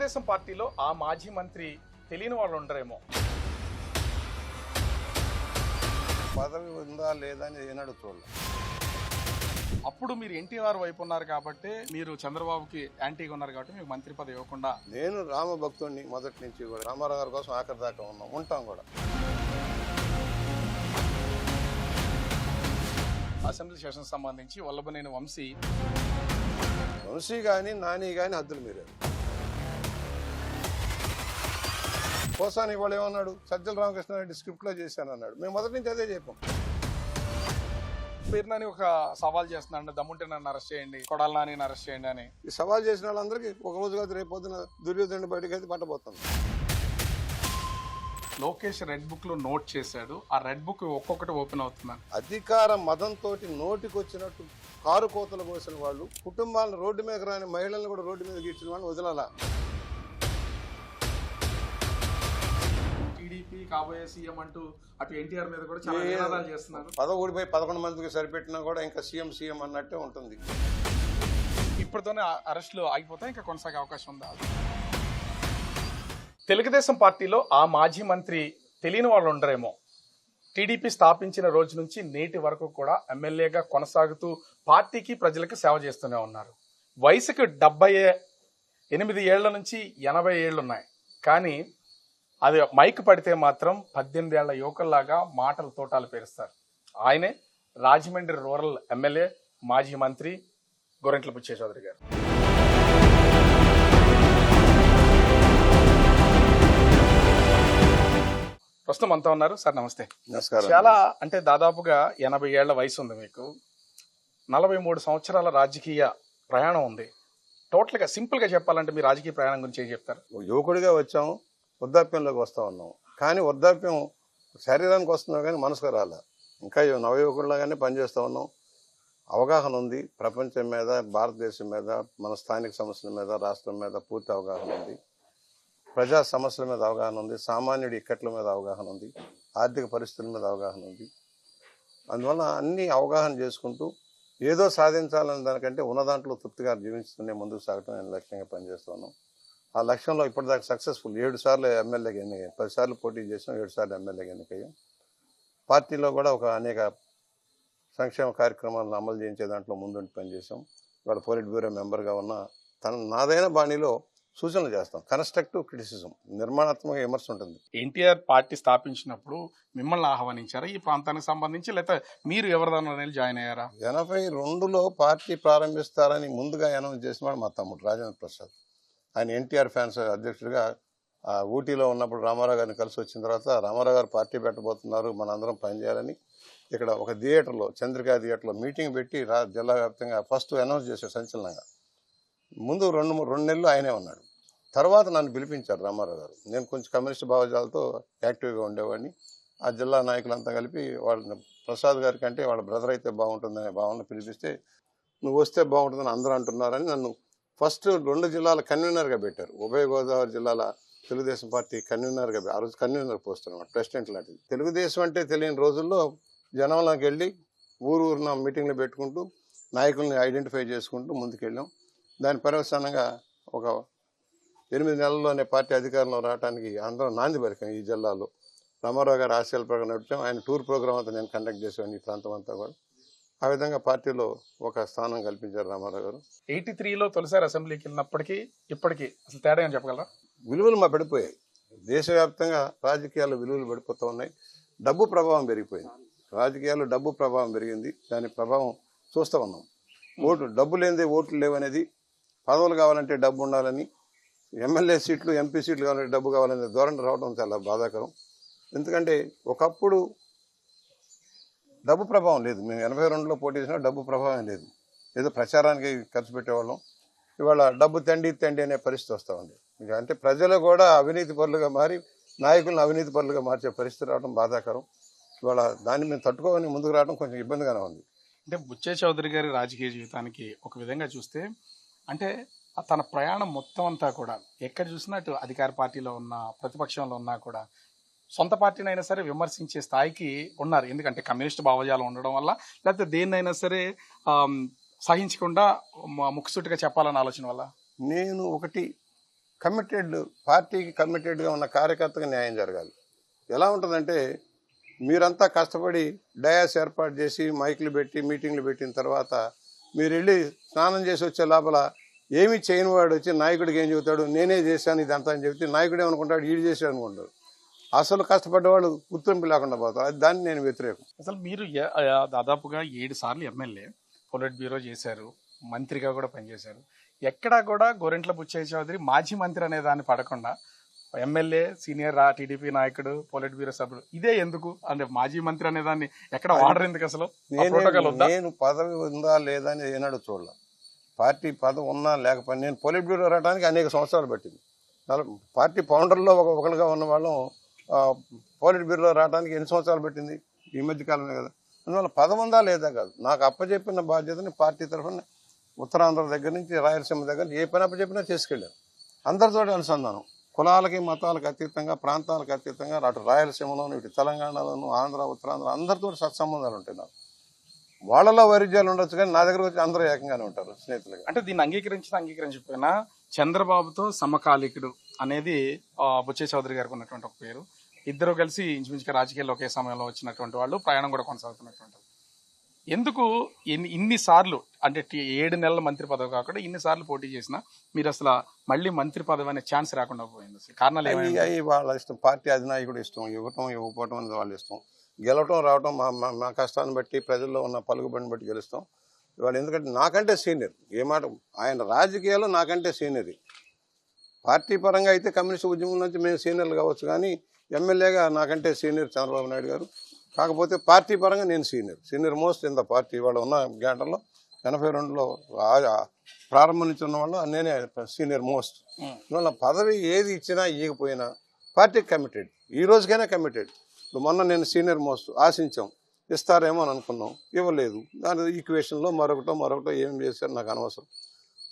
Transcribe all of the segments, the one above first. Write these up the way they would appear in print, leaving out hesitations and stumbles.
తెలుగుదేశం పార్టీలో ఆ మాజీ మంత్రి తెలియని వాళ్ళు ఉండరేమో. పదవి ఉందా లేదా అని ఏనాడు చూడలేదు. అప్పుడు మీరు ఎన్టీఆర్ వైపు ఉన్నారు కాబట్టి, మీరు చంద్రబాబుకి యాంటీగా ఉన్నారు కాబట్టి మీకు మంత్రి పదవి ఇవ్వకుండా. నేను రామభక్తుడిని మొదటి నుంచి కూడా. రామారావు గారి కోసం ఆఖరి దాకా ఉంటాం కూడా. అసెంబ్లీ సెషన్ సంబంధించి వల్లభనేని వంశీ కానీ నాని కానీ హద్దులు మీరారు. కోసాని వాళ్ళు ఏమన్నాడు, సజ్జల రామకృష్ణారెడ్డి స్క్రిప్ట్లో చేశానన్నాడు. మేము మొదటి నుంచి అదే చెప్పాం. పేరునని ఒక సవాల్ చేస్తున్నాడు, దమ్ముంటే నన్ను అరెస్ట్ చేయండి, కొడాలి నాని అరెస్ట్ చేయండి అని. ఈ సవాల్ చేసిన వాళ్ళందరికీ ఒక రోజు కాదు, రేపు పొద్దున దుర్యోధనుడి బయటకు అయితే పట్టబోతుంది. లోకేష్ రెడ్ బుక్ లో నోట్ చేశాడు, ఆ రెడ్ బుక్ ఒక్కొక్కటి ఓపెన్ అవుతున్నాను. అధికార మదంతో నోటికి వచ్చినట్టు కారు కోతలు కోసిన వాళ్ళు, కుటుంబాలను రోడ్డు మీద రాని మహిళలను కూడా రోడ్డు మీద గీడ్చిన వాళ్ళని వదలాలా. టీడీపీ కాబోయే సీఎం అంటూ అటు ఎన్టీఆర్ మీద కూడా చాలా నినాదాలు చేస్తున్నారు. 11 మందికి సరిపెట్టినా కూడా ఇంకా సీఎం అన్నట్టే ఉంటుంది. ఇప్పటితోనే అరెస్టులు ఆగిపోతే ఇంకా కొనసాగే అవకాశం ఉందా? తెలుగుదేశం పార్టీలో ఆ మాజీ మంత్రి తెలియని వాళ్ళు ఉండరేమో. టీడీపీ స్థాపించిన రోజు నుంచి నేటి వరకు కూడా ఎమ్మెల్యేగా కొనసాగుతూ పార్టీకి ప్రజలకు సేవ చేస్తూనే ఉన్నారు. వయసుకు 78 ఏళ్ల నుంచి 80 ఏళ్లున్నాయి. కానీ అది మైక్ పడితే మాత్రం 18 ఏళ్ల యువకుల్లాగా మాటలు తోటాలు పేరుస్తారు. ఆయనే రాజమండ్రి రూరల్ ఎమ్మెల్యే, మాజీ మంత్రి గోరంట్ల బుచ్చయ్య చౌదరి గారు. ప్రస్తుతం అంతా ఉన్నారు సార్. నమస్తే. నమస్కారం. చాలా అంటే దాదాపుగా 80 ఏళ్ల వయసు ఉంది మీకు. 43 సంవత్సరాల రాజకీయ ప్రయాణం ఉంది. టోటల్గా సింపుల్గా చెప్పాలంటే మీ రాజకీయ ప్రయాణం గురించి ఏం చెప్తారు? యువకుడిగా వచ్చాము, వృద్ధాప్యంలోకి వస్తూ ఉన్నాం. కానీ వృద్ధాప్యం శరీరానికి వస్తున్నాం కానీ మనసుకు రాలే. ఇంకా నవయువకుడిలాగానే పనిచేస్తూ ఉన్నాం. అవగాహన ఉంది ప్రపంచం మీద, భారతదేశం మీద, మన స్థానిక సమస్యల మీద, రాష్ట్రం మీద పూర్తి అవగాహన ఉంది. ప్రజా సమస్యల మీద అవగాహన ఉంది. సామాన్యుడి ఇక్కట్ల మీద అవగాహన ఉంది. ఆర్థిక పరిస్థితుల మీద అవగాహన ఉంది. అందువల్ల అన్ని అవగాహన చేసుకుంటూ ఏదో సాధించాలని దానికంటే ఉన్న దాంట్లో తృప్తిగా జీవించుకునే ముందుకు సాగటం నేను లక్ష్యంగా పనిచేస్తున్నాను. ఆ లక్ష్యంలో ఇప్పటిదాకా సక్సెస్ఫుల్. 7 సార్లు ఎమ్మెల్యేగా ఎన్నికయ్యాం. 10 సార్లు పోటీ చేసాం, 7 సార్లు ఎమ్మెల్యేగా ఎన్నికయ్యాం. పార్టీలో కూడా అనేక సంక్షేమ కార్యక్రమాలను అమలు చేయించే దాంట్లో ముందుండి పనిచేసాం. ఇవాళ పోలిట్ బ్యూరో మెంబర్గా ఉన్న నాదైన బాణీలో సూచనలు చేస్తాం. కన్స్ట్రక్టివ్ క్రిటిసిజం, నిర్మాణాత్మక విమర్శ ఉంటుంది. ఎన్టీఆర్ పార్టీ స్థాపించినప్పుడు మిమ్మల్ని ఆహ్వానించారా ఈ ప్రాంతానికి సంబంధించి, లేకపోతే మీరు ఎవరిదాన్ని జాయిన్ అయ్యారా? 82లో పార్టీ ప్రారంభిస్తారని ముందుగా అనౌన్స్ చేసిన వాడు మా తమ్ముడు రాజేంద్ర ప్రసాద్. ఆయన ఎన్టీఆర్ ఫ్యాన్స్ అధ్యక్షుడిగా ఊటీలో ఉన్నప్పుడు రామారావు గారిని కలిసి వచ్చిన తర్వాత, రామారావు గారు పార్టీ పెట్టబోతున్నారు, మనందరం పనిచేయాలని ఇక్కడ ఒక థియేటర్లో, చంద్రికా థియేటర్లో మీటింగ్ పెట్టి జిల్లా వ్యాప్తంగా ఫస్ట్ అనౌన్స్ చేశారు సంచలనంగా. ముందు 2 నెలలు ఆయనే ఉన్నాడు. తర్వాత నన్ను పిలిపించారు రామారావు గారు. నేను కొంచెం కమ్యూనిస్ట్ భావజాలతో యాక్టివ్గా ఉండేవాడిని. ఆ జిల్లా నాయకులంతా కలిపి వాళ్ళని ప్రసాద్ గారి కంటే వాళ్ళ బ్రదర్ అయితే బాగుంటుందనే భావన పిలిపిస్తే, నువ్వు వస్తే బాగుంటుందని అందరూ అంటున్నారని నన్ను ఫస్ట్ 2 జిల్లాల కన్వీనర్గా పెట్టారు. ఉభయ గోదావరి జిల్లాల తెలుగుదేశం పార్టీ కన్వీనర్గా, ఆ రోజు కన్వీనర్ పోస్ట్ అనమాట, ప్రెసిడెంట్ లాంటిది. తెలుగుదేశం అంటే తెలియని రోజుల్లో జనంలోకి వెళ్ళి ఊరున మీటింగ్లు పెట్టుకుంటూ నాయకుల్ని ఐడెంటిఫై చేసుకుంటూ ముందుకెళ్ళాం. దాని పర్యవసానంగా ఒక 8 నెలల్లోనే పార్టీ అధికారంలో రావడానికి అందరం నాంది పలికాం. ఈ జిల్లాలో రామారావు గారు ఆశయాల ప్రకారం నడిపాం. ఆయన టూర్ ప్రోగ్రామ్ అంతా నేను కండక్ట్ చేసేవాడిని ఈ ప్రాంతం అంతా కూడా. ఆ విధంగా పార్టీలో ఒక స్థానం కల్పించారు రామారావు గారు. 83లో తొలిసారి అసెంబ్లీకి వెళ్ళినప్పటికీ ఇప్పటికీ అసలు తేడా ఏం చెప్పగలరా? విలువలు మా పడిపోయాయి. దేశవ్యాప్తంగా రాజకీయాల్లో విలువలు పడిపోతూ ఉన్నాయి. డబ్బు ప్రభావం పెరిగిపోయింది. రాజకీయాల్లో డబ్బు ప్రభావం పెరిగింది. దాని ప్రభావం చూస్తూ ఉన్నాం. డబ్బు లేనిదే ఓట్లు లేవనేది, పదవులు కావాలంటే డబ్బు ఉండాలని, ఎమ్మెల్యే సీట్లు, ఎంపీ సీట్లు కావాలంటే డబ్బు కావాలనే ధోరణి రావడం చాలా బాధాకరం. ఎందుకంటే ఒకప్పుడు డబ్బు ప్రభావం లేదు. మేము 82లో పోటీ చేసినా డబ్బు ప్రభావం లేదు. ఏదో ప్రచారానికి ఖర్చు పెట్టేవాళ్ళం. ఇవాళ డబ్బు తండి అనే పరిస్థితి వస్తూ ఉంది. అంటే ప్రజలు కూడా అవినీతి పరులుగా మారి నాయకులను అవినీతి పరులుగా మార్చే పరిస్థితి రావడం బాధాకరం. ఇవాళ దాన్ని మేము తట్టుకోవని ముందుకు రావడం కొంచెం ఇబ్బందిగానే ఉంది. అంటే బుచ్చయ్య చౌదరి గారి రాజకీయ జీవితానికి ఒక విధంగా చూస్తే, అంటే తన ప్రయాణం మొత్తం అంతా కూడా ఎక్కడ చూసినా అటు అధికార పార్టీలో ఉన్న, ప్రతిపక్షంలో ఉన్నా కూడా సొంత పార్టీని అయినా సరే విమర్శించే స్థాయికి ఉన్నారు. ఎందుకంటే కమ్యూనిస్ట్ భావజాలం ఉండడం వల్ల, లేకపోతే దేన్నైనా సరే సహించకుండా ముక్కుసూటిగా చెప్పాలన్న ఆలోచన వల్ల. నేను ఒకటి పార్టీకి కమిటెడ్గా ఉన్న కార్యకర్తగా న్యాయం జరగాలి. ఎలా ఉంటుందంటే మీరంతా కష్టపడి డయాస్ ఏర్పాటు చేసి మైకులు పెట్టి మీటింగ్లు పెట్టిన తర్వాత మీరు వెళ్ళి స్నానం చేసి వచ్చే లోపల ఏమి చేయని వాడు వచ్చి నాయకుడికి ఏం చెబుతాడు, నేనే చేశాను ఇదంతా అని చెబితే నాయకుడు ఏమనుకుంటాడు, ఈడు చేశాడు అనుకుంటాడు. అసలు కష్టపడ్డవాడు గుర్తింపు లేకుండా పోతారు. అది దాన్ని నేను వ్యతిరేకం. అసలు మీరు దాదాపుగా 7 సార్లు ఎమ్మెల్యే, పొలిట్ బ్యూరో చేశారు, మంత్రిగా కూడా పనిచేశారు. ఎక్కడా కూడా గోరెంట్ల బుచ్చయ్య చౌదరి మాజీ మంత్రి అనే దాన్ని పడకుండా ఎమ్మెల్యే, సీనియర్ టీడీపీ నాయకుడు, పొలిట్ బ్యూరో సభ్యుడు, ఇదే ఎందుకు అంటే మాజీ మంత్రి అనే దాన్ని ఎక్కడ వాడరు ఎందుకు? అసలు నేను పదవి ఉందా లేదా అని ఏనాడు చూడలే. పార్టీ పదవి ఉన్నా లేకపోయినా నేను పొలిట్ బ్యూరో రావడానికి అనేక సంవత్సరాలు పట్టింది. పార్టీ ఫౌండర్లో ఒకరిగా ఉన్న వాళ్ళం పొలిట్ బ్యూరో రావడానికి ఎన్ని సంవత్సరాలు పెట్టింది? ఈ మధ్య కాలమే కదా. అందువల్ల పదవి ఉందా లేదా కాదు, నాకు అప్పచెప్పిన బాధ్యతని పార్టీ తరఫున ఉత్తరాంధ్ర దగ్గర నుంచి రాయలసీమ దగ్గర ఏ పని అప్పచెప్పినా చేసుకెళ్ళాను. అందరితో అనుసంధానం, కులాలకి మతాలకు అతీతంగా, ప్రాంతాలకు అతీతంగా, అటు రాయలసీమలోను ఇటు తెలంగాణలోను ఆంధ్ర ఉత్తరాంధ్ర అందరితో సత్సంబంధాలు ఉంటాయి. నాకు వాళ్ళలో వైరుధ్యాలు ఉండొచ్చు కానీ నా దగ్గర వచ్చి అందరూ ఏకంగానే ఉంటారు స్నేహితులుగా. అంటే దీన్ని అంగీకరించకపోయినా చంద్రబాబుతో సమకాలికుడు అనేది బుచ్చయ్య చౌదరి గారికి ఉన్నటువంటి ఒక పేరు. ఇద్దరు కలిసి ఇంచుమించుగా రాజకీయాల్లో ఒకే సమయంలో వచ్చినటువంటి వాళ్ళు, ప్రయాణం కూడా కొనసాగుతున్నటువంటి. ఎందుకు ఇన్నిసార్లు అంటే 7 నెలల మంత్రి పదవి కాకుండా ఇన్నిసార్లు పోటీ చేసినా మీరు అసలు మళ్ళీ మంత్రి పదవి అనే ఛాన్స్ రాకుండా పోయింది? అసలు కారణాలు అవి వాళ్ళ ఇష్టం, పార్టీ అధినాయకుడు ఇష్టం, ఇవ్వకపోవటం అనేది వాళ్ళ ఇష్టం. గెలవటం రావటం మా కష్టాన్ని బట్టి, ప్రజల్లో ఉన్న పలుకుబడిని బట్టి గెలుస్తాం. ఇవాళ ఎందుకంటే నాకంటే సీనియర్, ఏ మాట ఆయన రాజకీయాల్లో నాకంటే సీనియర్. పార్టీ పరంగా అయితే కమ్యూనిస్ట్ ఉద్యమం నుంచి మేము సీనియర్లు కావచ్చు, కానీ ఎమ్మెల్యేగా నాకంటే సీనియర్ చంద్రబాబు నాయుడు గారు. కాకపోతే పార్టీ పరంగా నేను senior most in the party. ఇవాళ ఉన్న గంటల్లో 82లో ప్రారంభం నుంచి ఉన్న వాళ్ళు నేనే సీనియర్ మోస్ట్. ఇవాళ పదవి ఏది ఇచ్చినా ఇవ్వకపోయినా పార్టీకి కమిటెడ్, ఈ రోజుకైనా కమిటెడ్. ఇప్పుడు మొన్న నేను సీనియర్ మోస్ట్ ఆశించాం, ఇస్తారేమో అని అనుకున్నాం, ఇవ్వలేదు. దాని ఈక్వేషన్లో మరొకటో ఏం చేశారు నాకు అనవసరం.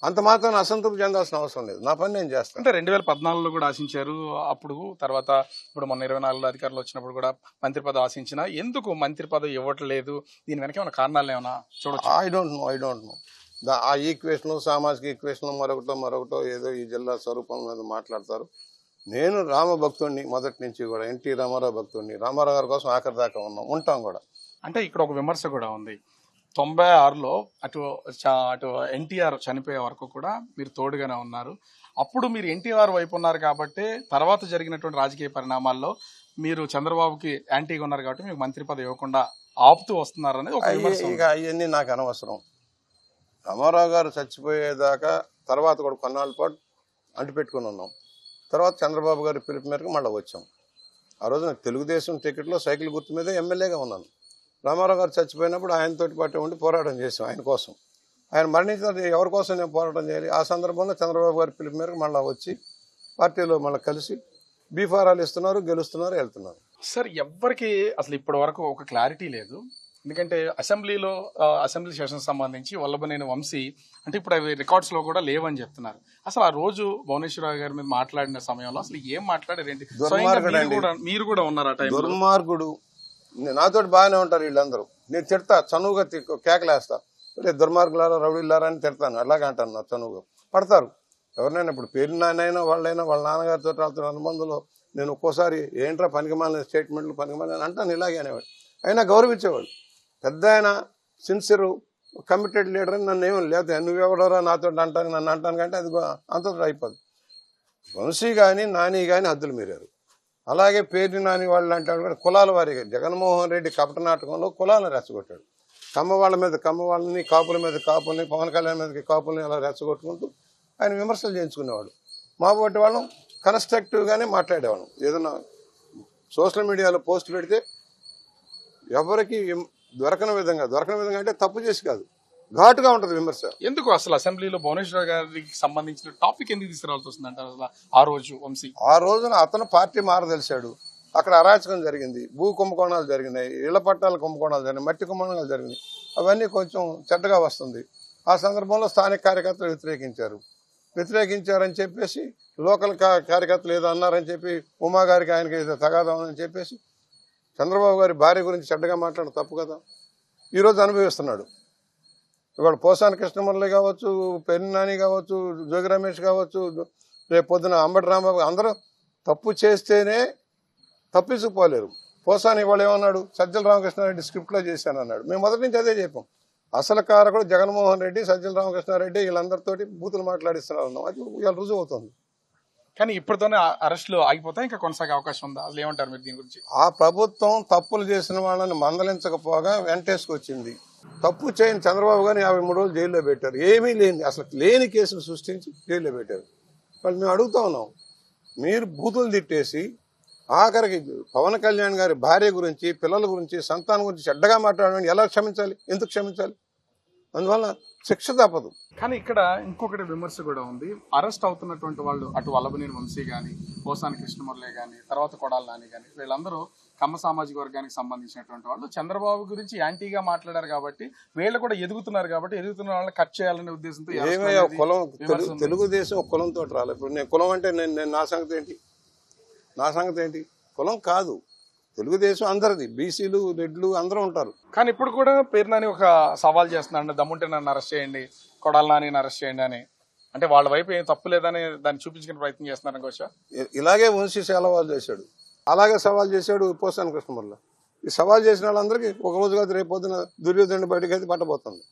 అంత మాత్రం అసంతృప్తి చెందాల్సిన అవసరం లేదు, నా పని నేను చేస్తాను. అంటే 2014లో కూడా ఆశించారు, అప్పుడు తర్వాత ఇప్పుడు మొన్న 24లో అధికారులు వచ్చినప్పుడు కూడా మంత్రి పదవి ఆశించినా ఎందుకు మంత్రి పదవి ఇవ్వట్లేదు? దీని వెనక ఏమైనా కారణాలు ఏమైనా చూడొచ్చు? I don't know. ఆ ఈక్వేషన్, సామాజిక ఈక్వేషన్ మరొకటో ఏదో ఈ జిల్లా స్వరూపం మీద మాట్లాడతారు. నేను రామభక్తుడిని మొదటి నుంచి కూడా, ఎన్టీ రామారావు భక్తుడిని. రామారావు గారి కోసం ఆఖరి దాకా ఉంటాం కూడా. అంటే ఇక్కడ ఒక విమర్శ కూడా ఉంది, 96లో అటు ఎన్టీఆర్ చనిపోయే వరకు కూడా మీరు తోడుగానే ఉన్నారు. అప్పుడు మీరు ఎన్టీఆర్ వైపు ఉన్నారు కాబట్టి తర్వాత జరిగినటువంటి రాజకీయ పరిణామాల్లో మీరు చంద్రబాబుకి యాంటీగా ఉన్నారు కాబట్టి మీకు మంత్రి పదవి ఇవ్వకుండా ఆపుతూ వస్తున్నారు అనేది ఒక విమర్శ. ఇక అవన్నీ నాకు అనవసరం. రామారావు గారు చచ్చిపోయేదాకా తర్వాత కూడా కొన్నాళ్ళ పాటు అంటిపెట్టుకుని ఉన్నాం. తర్వాత చంద్రబాబు గారి పిలుపు మేరకు మళ్ళీ వచ్చాం. ఆ రోజు నాకు తెలుగుదేశం టికెట్లో సైకిల్ గుర్తు మీద ఎమ్మెల్యేగా ఉన్నాను. రామారావు గారు చచ్చిపోయినప్పుడు ఆయనతోటి పాటు ఉండి పోరాటం చేసాం ఆయన కోసం. ఆయన మరణించిన ఎవరి కోసం నేను పోరాటం చేయాలి? ఆ సందర్భంలో చంద్రబాబు గారి పిలుపు మేరకు మళ్ళీ వచ్చి పార్టీలో మళ్ళీ కలిసి బీఫారాలు ఇస్తున్నారు, గెలుస్తున్నారు, వెళ్తున్నారు. సార్, ఎవ్వరికి అసలు ఇప్పటి వరకు ఒక క్లారిటీ లేదు. ఎందుకంటే అసెంబ్లీ సెషన్ సంబంధించి వల్లభనేని వంశీ అంటే ఇప్పుడు అవి రికార్డ్స్ లో కూడా లేవని చెప్తున్నారు. అసలు ఆ రోజు భువనేశ్వరరావు గారి మీద మాట్లాడిన సమయంలో అసలు ఏం మాట్లాడారు ఏంటి? మీరు కూడా ఉన్నారు ఆ టైం? దుర్మార్గుడు. నాతోటి బాగానే ఉంటారు వీళ్ళందరూ. నేను తిడతా, చనువుగా కేకలేస్తా, దుర్మార్గులారా రౌడీలారా అని తిడతాను. అలాగే అంటాను, నా చనువుగా పడతారు ఎవరినైనా. ఇప్పుడు పేరు నాయనైనా వాళ్ళైనా వాళ్ళ నాన్నగారితో వాళ్ళతో అనుబంధంలో నేను ఒక్కోసారి ఏంట్రా పనికిమాలిన స్టేట్మెంట్లు పనికిమాలిన అంటాను, ఇలాగే అనేవాడు. అయినా గౌరవించేవాడు. పెద్ద ఆయన సిన్సియర్ కమిటెడ్ లీడర్ అని నన్ను ఏమీ లేదు, నువ్వెవడరా నాతో అంటాను, నన్ను అంటాను కంటే అది అంతతో అయిపోదు. వంశీ కానీ నాని కానీ హద్దులు మీరారు. అలాగే పేరు నాని వాళ్ళు అంటాడు కూడా కులాల వారిగా. జగన్మోహన్ రెడ్డి కపట నాటకంలో కులాలను రెచ్చగొట్టాడు. కమ్మ వాళ్ళ మీద కమ్మ వాళ్ళని, కాపుల మీద కాపుల్ని, పవన్ కళ్యాణ్ మీదకి కాపుల్ని అలా రెచ్చగొట్టుకుంటూ ఆయన విమర్శలు చేయించుకునేవాడు. మా పోటీ వాళ్ళం కన్స్ట్రక్టివ్గానే మాట్లాడేవాళ్ళం. ఏదన్నా సోషల్ మీడియాలో పోస్ట్ పెడితే ఎవరికి దొరకని విధంగా అంటే తప్పు చేసి కాదు, ఘాటుగా ఉంటుంది విమర్శ. ఎందుకు అసలు అసెంబ్లీలో భువనేశ్వర గారికి సంబంధించిన టాపిక్ ఎందుకు తీసుకురావాల్సి వస్తుంది అంటారు? అసలు ఆ రోజు వంశీ ఆ రోజున అతను పార్టీ మారదలిశాడు. అక్కడ అరాచకం జరిగింది, భూ కుంభకోణాలు జరిగినాయి, ఇళ్ల పట్టాల కుంభకోణాలు జరిగినాయి, మట్టి కుంభకోణాలు జరిగినాయి. అవన్నీ కొంచెం చెడ్డగా వస్తుంది. ఆ సందర్భంలో స్థానిక కార్యకర్తలు వ్యతిరేకించారని చెప్పేసి, లోకల్ కార్యకర్తలు ఏదో అన్నారని చెప్పి, ఉమా గారికి ఆయనకి ఏదో తగాదామని చెప్పేసి చంద్రబాబు గారి భార్య గురించి చెడ్డగా మాట్లాడడం తప్పు కదా. ఈరోజు అనుభవిస్తున్నాడు. ఇవాళ పోసాని కృష్ణమురళి కావచ్చు, పెన్ని నాని కావచ్చు, జోగి రమేష్ కావచ్చు, రేపు పొద్దున అంబటి రాంబాబు అందరూ తప్పు చేస్తేనే తప్పించుకోలేరు. పోసాని వాళ్ళు ఏమన్నాడు, సజ్జల రామకృష్ణారెడ్డి స్క్రిప్ట్లో చేశానన్నాడు. మేము మొదటి నుంచి అదే చెప్పాం. అసలు కారకుడు జగన్మోహన్ రెడ్డి, సజ్జల రామకృష్ణారెడ్డి వీళ్ళందరితోటి బూతులు మాట్లాడిస్తున్నారు అన్నాం. అది ఇవాళ రుజువు అవుతుంది. కానీ ఇప్పటితోనే అరెస్టులు ఆగిపోతాయి, ఇంకా కొనసాగే అవకాశం ఉందా? అసలు ఏమంటారు మీరు దీని గురించి? ఆ ప్రభుత్వం తప్పులు చేసిన వాళ్ళని మందలించకపోగా వెంటేసుకొచ్చింది. తప్పు చేయని చంద్రబాబు గారిని 53 రోజులు జైల్లో పెట్టారు. ఏమీ లేని, అసలు లేని కేసులు సృష్టించి జైల్లో పెట్టారు. వాళ్ళు మేము అడుగుతా ఉన్నాం, మీరు బూతులు తిట్టేసి ఆఖరికి పవన్ కళ్యాణ్ గారి భార్య గురించి, పిల్లల గురించి, సంతానం గురించి చెడ్డగా మాట్లాడమని ఎలా క్షమించాలి? ఎందుకు క్షమించాలి? అందువల్ల శిక్ష తప్పదు. కానీ ఇక్కడ ఇంకొకటి విమర్శ కూడా ఉంది. అరెస్ట్ అవుతున్నటువంటి వాళ్ళు అటు వల్లభనేని వంశీ కానీ, పోసాని కృష్ణమురళి కానీ, తర్వాత కొడాలి నాని కానీ, వీళ్ళందరూ కమ్మ సామాజిక వర్గానికి సంబంధించినటువంటి వాళ్ళు. చంద్రబాబు గురించి యాంటీగా మాట్లాడారు కాబట్టి వీళ్ళు కూడా ఎదుగుతున్నారు కాబట్టి ఎదుగుతున్న వాళ్ళని కట్ చేయాలనే ఉద్దేశంతో ఏమయ్యా కులం, తెలుగుదేశం కులంతో రాలేదు. ఇప్పుడు నేను కులం అంటే నేను నా సంగతి ఏంటి? నా సంగతి ఏంటి? కులం కాదు, తెలుగుదేశం అందరిది. బీసీలు, రెడ్లు అందరూ ఉంటారు. కానీ ఇప్పుడు కూడా పేరునాని ఒక సవాల్ చేస్తున్నాడు, దమ్ముంటే నన్ను అరెస్ట్ చేయండి, కొడాలి నాని అరెస్ట్ చేయండి అని. అంటే వాళ్ళ వైపు ఏం తప్పు లేదని దాన్ని చూపించుకునే ప్రయత్నం చేస్తున్నారు అనుకోవచ్చా? ఇలాగే వంశీ సవాల్ చేశాడు, అలాగే సవాల్ చేశాడు పోసాని కృష్ణమురళి. ఈ సవాల్ చేసిన వాళ్ళందరికీ ఒక రోజు కాదు రేపు పొద్దున దుర్యోధనుడి బయటకు అయితే పట్టబోతుంది.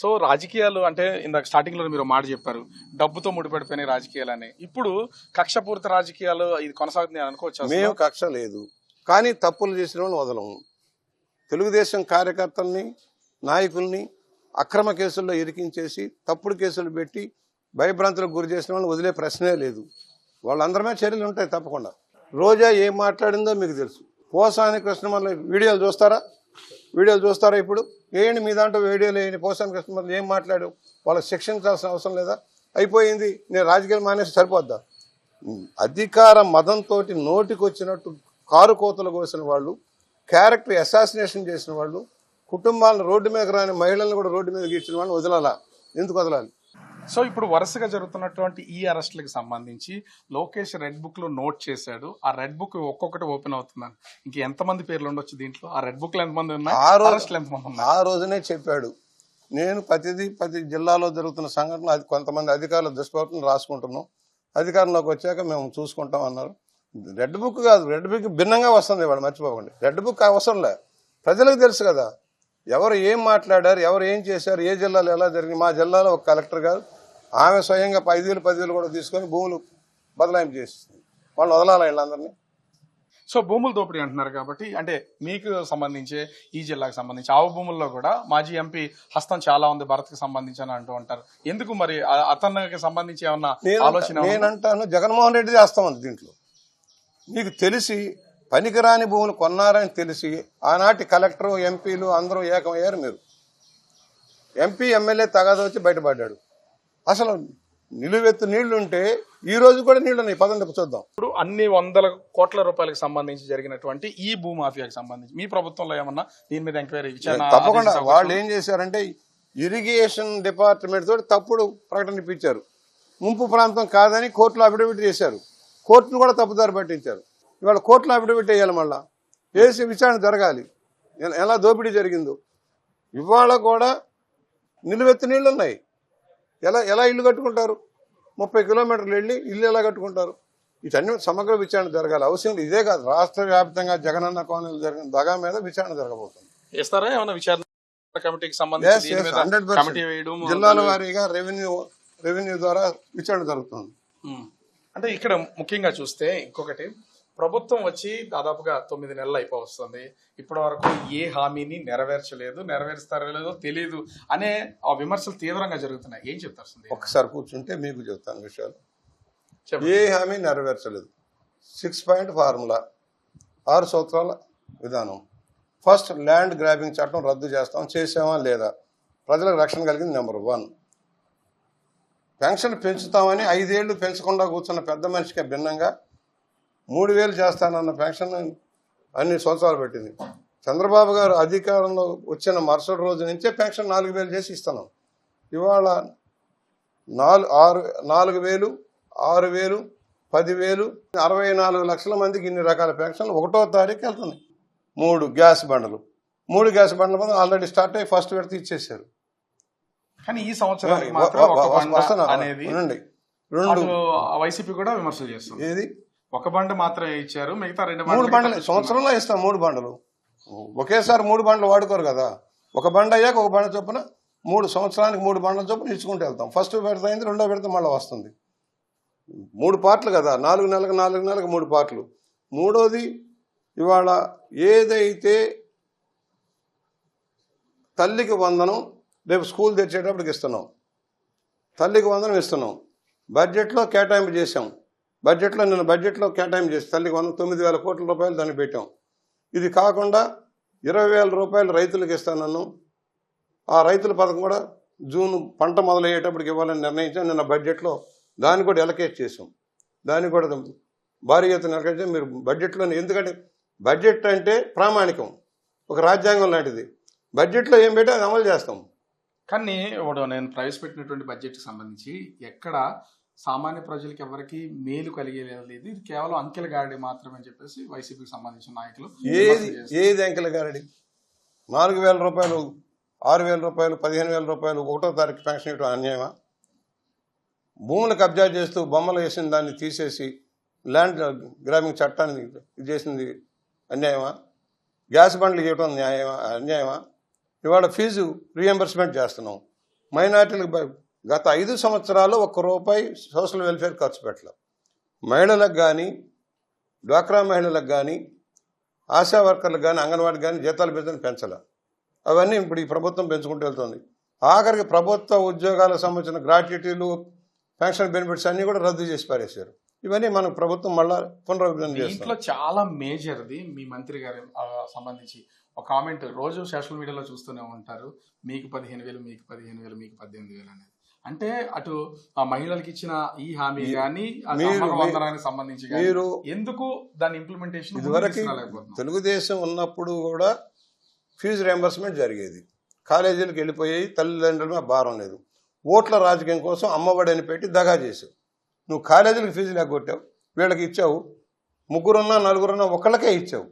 సో రాజకీయాలు అంటే ఇందాక స్టార్టింగ్ లో మీరు మాట చెప్పారు, డబ్బుతో ముడిపడిపోయిన రాజకీయాలు అని. ఇప్పుడు కక్షపూరిత రాజకీయాలు ఇది కొనసాగుతుంది అనుకోవచ్చు? మేము కక్ష లేదు, కానీ తప్పులు చేసిన వాళ్ళు వదలము. తెలుగుదేశం కార్యకర్తల్ని, నాయకుల్ని అక్రమ కేసుల్లో ఇరికించేసి తప్పుడు కేసులు పెట్టి భయభ్రాంతులకు గురి చేసిన వాళ్ళని వదిలే ప్రశ్నే లేదు. వాళ్ళందరమే చర్యలు ఉంటాయి తప్పకుండా. రోజా ఏం మాట్లాడిందో మీకు తెలుసు. పోసాని కృష్ణమురళి వీడియోలు చూస్తారా? ఇప్పుడు ఏంటి మీ దాంట్లో వీడియోలు ఏంటి? పోసాని కృష్ణమురళి ఏం మాట్లాడు? వాళ్ళకి శిక్షించాల్సిన అవసరం లేదా? అయిపోయింది, నేను రాజకీయాలు మానేసి సరిపోద్దా? అధికార మదంతో నోటికి వచ్చినట్టు కారు కోతలు కోసిన వాళ్ళు, క్యారెక్టర్ అసాసినేషన్ చేసిన వాళ్ళు, కుటుంబాలను రోడ్డు మీద రాని మహిళలను కూడా రోడ్డు మీద గీర్చిన వాళ్ళని వదలాలా? ఎందుకు వదలాలి? సో ఇప్పుడు వరుసగా జరుగుతున్నటువంటి ఈ అరెస్టులకు సంబంధించి లోకేష్ రెడ్ బుక్ లో నోట్ చేశాడు. ఆ రెడ్ బుక్ ఒక్కొక్కటి ఓపెన్ అవుతుందని. ఇంక ఎంతమంది పేర్లు ఉండొచ్చు దీంట్లో? ఆ రెడ్ బుక్ లో ఎంతమంది ఉన్నాయి? ఆ రోజునే చెప్పాడు, నేను ప్రతి జిల్లాలో జరుగుతున్న సంఘటనలు అది కొంతమంది అధికారుల దుష్ప్రవర్తన రాసుకుంటున్నాం, అధికారంలోకి వచ్చాక మేము చూసుకుంటాం అన్నారు. రెడ్ బుక్ కాదు, రెడ్ బుక్ భిన్నంగా వస్తుంది. వాడు మర్చిపోకండి, రెడ్ బుక్ అవసరం లే. ప్రజలకు తెలుసు కదా ఎవరు ఏం మాట్లాడారు, ఎవరు ఏం చేశారు, ఏ జిల్లాలో ఎలా జరిగింది. మా జిల్లాలో ఒక కలెక్టర్ గారు ఆమె స్వయంగా 5,000 కూడా తీసుకొని భూములు బదలాయింపు చేస్తుంది. వాళ్ళు వదలాలా వీళ్ళందరినీ? సో భూములు దోపిడీ అంటున్నారు కాబట్టి, అంటే మీకు సంబంధించి ఈ జిల్లాకు సంబంధించి ఆవు భూముల్లో కూడా మాజీ ఎంపీ హస్తం చాలా ఉంది భరత్కి సంబంధించి అని అంటూ ఉంటారు. ఎందుకు మరి అతనికి సంబంధించి ఏమన్నా ఆలోచన? నేనంటాను జగన్మోహన్ రెడ్డి హస్తం ఉంది దీంట్లో. మీకు తెలిసి పనికిరాని భూములు కొన్నారని తెలిసి ఆనాటి కలెక్టర్, ఎంపీలు అందరూ ఏకమయ్యారు. మీరు ఎంపీ, ఎమ్మెల్యే తగాదా వచ్చి బయటపడ్డాడు. అసలు నిలువెత్తు నీళ్లుంటే ఈ రోజు కూడా నీళ్లున్నాయి. పదండి చూద్దాం. ఇప్పుడు అన్ని 100 కోట్ల రూపాయలకు సంబంధించి జరిగినటువంటి ఈ భూమాఫియాకి సంబంధించి మీ ప్రభుత్వంలో ఏమన్నా దీని మీద ఎంక్వైరీ విచారణ? తప్పకుండా. వాళ్ళు ఏం చేశారంటే ఇరిగేషన్ డిపార్ట్మెంట్ తోటి తప్పుడు ప్రకటన ఇప్పించారు. ముంపు ప్రాంతం కాదని కోర్టులో అఫిడవిట్ చేశారు. కోర్టును కూడా తప్పుదారి పట్టించారు. ఇవాళ కోర్టులో అఫిడవిట్ వేయాలి, మళ్ళా వేసి విచారణ జరగాలి ఎలా దోపిడీ జరిగిందో. ఇవాళ కూడా నిలువెత్తు నీళ్లు ఉన్నాయి. ఎలా ఇల్లు కట్టుకుంటారు? 30 కిలోమీటర్లు వెళ్ళి ఇల్లు ఎలా కట్టుకుంటారు? వీటన్ని సమగ్ర విచారణ జరగాలి. అవసరం ఇదే కాదు, రాష్ట్ర వ్యాప్తంగా జగనన్న కాలనీలు జరిగిన దగా మీద విచారణ జరగబోతుంది. జిల్లాల వారీగా రెవెన్యూ ద్వారా విచారణ జరుగుతుంది. అంటే ఇక్కడ ముఖ్యంగా చూస్తే ఇంకొకటి, ప్రభుత్వం వచ్చి దాదాపుగా 9 నెలలు అయిపోతుంది. ఇప్పటి వరకు ఏ హామీని నెరవేర్స్తారో లేదో తెలియదు అనే ఆ విమర్శలు తీవ్రంగా జరుగుతున్నాయి. ఏం చెప్తారు? ఒకసారి కూర్చుంటే మీకు చెప్తాను విషయాలు. ఏ హామీ నెరవేర్చలేదు. 6 పాయింట్ ఫార్ములా, 6 సూత్రాల విధానం. ఫస్ట్ ల్యాండ్ గ్రాబింగ్ చట్టం రద్దు చేస్తాం, చేసామా లేదా? ప్రజలకు రక్షణ కలిగింది నెంబర్ 1. పెన్షన్ పెంచుతామని 5 ఏళ్లు పెంచకుండా కూర్చున్న పెద్ద మనిషికి భిన్నంగా 3,000 చేస్తానన్న పెన్షన్ అన్ని సంవత్సరాలు పెట్టింది. చంద్రబాబు గారు అధికారంలో వచ్చిన మరుసటి రోజు నుంచే పెన్షన్ 4,000 చేసి ఇస్తున్నాం. ఇవాళ 4,000, 6,000, 10,000, 64 లక్షల మందికి ఇన్ని రకాల పెన్షన్లు 1వ తారీఖు వెళ్తున్నాయి. 3 గ్యాస్ బండ్లు మీద ఆల్రెడీ స్టార్ట్ అయ్యి ఫస్ట్ విడత ఇచ్చేసారు. కానీ ఈ సంవత్సరం రెండు వైసీపీ కూడా విమర్శలు చేస్తుంది. ఏది ఒక బండ్ మాత్రమే ఇచ్చారు, మిగతా 2 3 బండ్లు సంవత్సరంలో ఇస్తాం. 3 బండ్లు ఒకేసారి 3 బండ్లు వాడుకోరు కదా. ఒక బండ్ అయ్యాక ఒక బండ చొప్పున 3 సంవత్సరానికి 3 బండ్ల చొప్పున ఇచ్చుకుంటూ వెళ్తాం. ఫస్ట్ విడత అయింది, రెండో విడత మళ్ళీ వస్తుంది. 3 పార్ట్లు కదా, 4 నెలలకు 3 పార్ట్లు. మూడోది ఇవాళ ఏదైతే తల్లికి వందనం రేపు స్కూల్ తెచ్చేటప్పటికి ఇస్తున్నాం, తల్లికి వందనం ఇస్తున్నాం. బడ్జెట్లో కేటాయింపు చేశాం. నిన్న బడ్జెట్లో కేటాయింపు చేసి తల్లికి వందనం 9,000 కోట్ల రూపాయలు దాన్ని పెట్టాం. ఇది కాకుండా 20,000 రూపాయలు రైతులకు ఇస్తానన్నాం. ఆ రైతుల పథకం కూడా జూన్ పంట మొదలయ్యేటప్పటికి ఇవ్వాలని నిర్ణయించాం. నిన్న బడ్జెట్లో దాన్ని కూడా ఎలకేట్ చేసాం. దాన్ని కూడా భారీ ఎత్తున ఎలకేట్ చేసాం. మీరు బడ్జెట్లో, ఎందుకంటే బడ్జెట్ అంటే ప్రామాణికం, ఒక రాజ్యాంగం లాంటిది. బడ్జెట్లో ఏం పెట్టి అది అమలు చేస్తాం. కానీ ఇప్పుడు నేను ప్రవేశపెట్టినటువంటి బడ్జెట్కి సంబంధించి ఎక్కడ సామాన్య ప్రజలకు ఎవరికి మేలు కలిగేలేదు. ఇది కేవలం అంకెల గారడి మాత్రమే అని చెప్పేసి వైసీపీకి సంబంధించిన నాయకులు ఏది అంకెల గారడి? 4,000 రూపాయలు, 6,000 రూపాయలు, 15,000 రూపాయలు 1వ తారీఖు పెన్షన్ ఇవ్వడం అన్యాయమా? భూములు కబ్జా చేస్తూ బొమ్మలు వేసిన దాన్ని తీసేసి ల్యాండ్ గ్రాబింగ్ చట్టాన్ని ఇది చేసింది అన్యాయమా? గ్యాస్ బండ్లు ఇవ్వడం అన్యాయమా? ఇవాళ ఫీజు రీఎంబర్స్మెంట్ చేస్తున్నాం. మైనార్టీలకు గత 5 సంవత్సరాలు ₹1 సోషల్ వెల్ఫేర్ ఖర్చు పెట్టలేదు. మహిళలకు కానీ, డ్వాక్రా మహిళలకు కానీ, ఆశా వర్కర్లకు కానీ, అంగన్వాడికి కానీ జీతాలు పెంచాలి. అవన్నీ ఇప్పుడు ఈ ప్రభుత్వం పెంచుకుంటూ వెళ్తుంది. ఆఖరికి ప్రభుత్వ ఉద్యోగాలకు సంబంధించిన గ్రాట్యుటీలు, పెన్షన్ బెనిఫిట్స్ అన్నీ కూడా రద్దు చేసి పారేశారు. ఇవన్నీ మన ప్రభుత్వం మళ్ళా పునరుద్ధరణ చేస్తుంది. ఇంట్లో చాలా మేజర్ది మీ మంత్రి గారి సంబంధించి ఒక కామెంట్ రోజు సోషల్ మీడియాలో చూస్తూనే ఉంటారు, మీకు 15,000, మీకు 15,000, మీకు 18,000 అనేది. అంటే అటు ఆ మహిళలకు ఇచ్చిన ఈ హామీ కానీ వందనానికి సంబంధించి మీరు ఎందుకు దాని ఇంప్లిమెంటేషన్ ఇదివరకు తెలుగుదేశం ఉన్నప్పుడు కూడా ఫీజు రియంబర్స్మెంట్ జరిగేది, కాలేజీలకు వెళ్ళిపోయాయి, తల్లిదండ్రుల మీద భారం లేదు. ఓట్ల రాజకీయం కోసం అమ్మఒడి అని పెట్టి దగా చేసావు. నువ్వు కాలేజీలకు ఫీజు లేకొట్టావు, వీళ్ళకి ఇచ్చావు. 3 4 ఒకళ్ళకే ఇచ్చావు.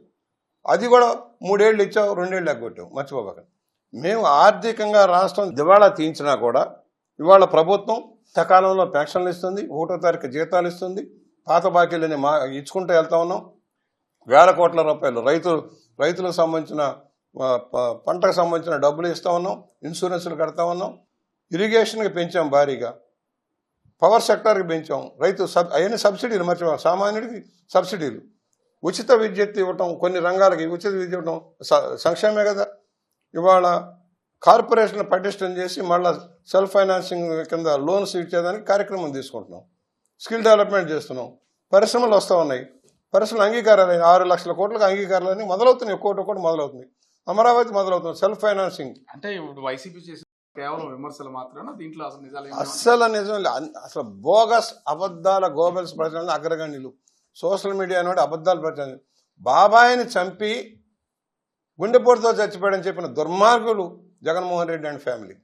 అది కూడా 3 ఏళ్ళు ఇచ్చావు, 2 ఏళ్ళు లేకొట్టావు. మర్చిపోబాక. మేము ఆర్థికంగా రాష్ట్రం దివాళా తీయించినా కూడా ఇవాళ ప్రభుత్వం సకాలంలో పెన్షన్లు ఇస్తుంది, 1వ తారీఖు జీతాలు ఇస్తుంది, పాత బాకీలని ఇచ్చుకుంటూ వెళ్తా ఉన్నాం. వేల కోట్ల రూపాయలు రైతులకు సంబంధించిన పంటకు సంబంధించిన డబ్బులు ఇస్తూ ఉన్నాం, ఇన్సూరెన్సులు కడతా ఉన్నాం, ఇరిగేషన్కి పెంచాం భారీగా, పవర్ సెక్టార్కి పెంచాం, అవన్నీ సబ్సిడీలు. మర్చిపోవాలి, సామాన్యుడికి సబ్సిడీలు, ఉచిత విద్యుత్ ఇవ్వటం, కొన్ని రంగాలకి ఉచిత విద్యుత్ ఇవ్వటం సంక్షేమే కదా. ఇవాళ కార్పొరేషన్ పటిష్టం చేసి మళ్ళీ సెల్ఫ్ ఫైనాన్సింగ్ కింద లోన్స్ ఇచ్చేదానికి కార్యక్రమం తీసుకుంటున్నాం. స్కిల్ డెవలప్మెంట్ చేస్తున్నాం. పరిశ్రమలు వస్తూ ఉన్నాయి, పరిశ్రమలు అంగీకారాలు 6 లక్షల కోట్లకు అంగీకారాలని మొదలవుతున్నాయి. ఒక్కొక్కటి మొదలవుతుంది. అమరావతి మొదలవుతుంది. Self financing. అంటే ఇప్పుడు వైసీపీ చేసిన కేవలం విమర్శలు మాత్రమే, దీంట్లో అసలు నిజాలు అసలు బోగస్ అబద్ధాల గోబెల్స్ ప్రచారం అగ్రగణ్యులు. సోషల్ మీడియా అనేది అబద్ధాలు ప్రచారం. బాబాయిని చంపి గుండెపోటుతో చచ్చిపోయాడని చెప్పిన దుర్మార్గులు జగన్మోహన్ రెడ్డి అండ్ ఫ్యామిలీ.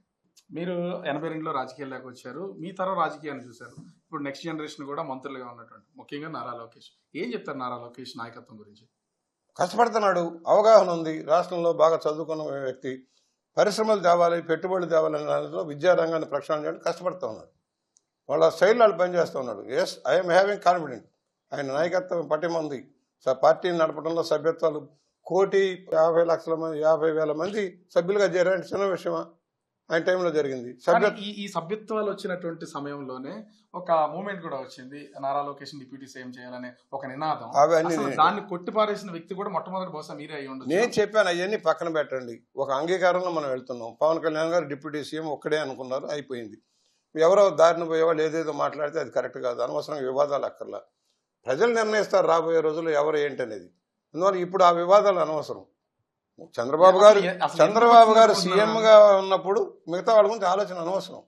మీరు 82లో రాజకీయాల్లోకి వచ్చారు, మీ తరం రాజకీయాన్ని చూశారు. ఇప్పుడు నెక్స్ట్ జనరేషన్ కూడా మంత్రులుగా ఉన్నటువంటి ముఖ్యంగా నారా లోకేష్, ఏం చెప్తారు నారా లోకేష్ నాయకత్వం గురించి? కష్టపడుతున్నాడు, అవగాహన ఉంది, రాష్ట్రంలో బాగా చదువుకున్న వ్యక్తి. పరిశ్రమలు తేవాలి, పెట్టుబడులు తేవాలనే దాంట్లో విద్యారంగాన్ని ప్రక్షాళన చేయడానికి కష్టపడుతూ ఉన్నాడు. వాళ్ళ స్టైల్ వాళ్ళు పనిచేస్తూ ఉన్నాడు. Yes, I'm having confident. ఆయన నాయకత్వం పటిమ ఉంది. పార్టీని నడపడంలో సభ్యత్వాలు 1,50,00,000 మంది సభ్యులుగా చేరారంటే చిన్న విషయమా? ఆయన టైంలో జరిగింది. ఈ సభ్యత్వాలు వచ్చినటువంటి సమయంలోనే ఒక మూమెంట్ కూడా వచ్చింది, నారా లోకేష్ డిప్యూటీ సీఎం చేయాలనే ఒక నినాదం. దాన్ని కొట్టిపారేసిన వ్యక్తి కూడా మొట్టమొదటి బహుశా మీరే అయ్యి ఉండొచ్చు. నేను చెప్పాను, అవన్నీ పక్కన పెట్టండి. ఒక అంగీకారంలో మనం వెళ్తున్నాం. పవన్ కళ్యాణ్ గారు డిప్యూటీ సీఎం ఒక్కడే అనుకున్నారు, అయిపోయింది. ఎవరో దారిన పోయేవాళ్ళు ఏదేదో మాట్లాడితే అది కరెక్ట్ కాదు. అనవసరం వివాదాలు అక్కర్లా. ప్రజలు నిర్ణయిస్తారు రాబోయే రోజుల్లో ఎవరు ఏంటనేది. అందువల్ల ఇప్పుడు ఆ వివాదాలు అనవసరం. చంద్రబాబు గారు సీఎంగా ఉన్నప్పుడు మిగతా వాళ్ళ గురించి ఆలోచన అనవసరం.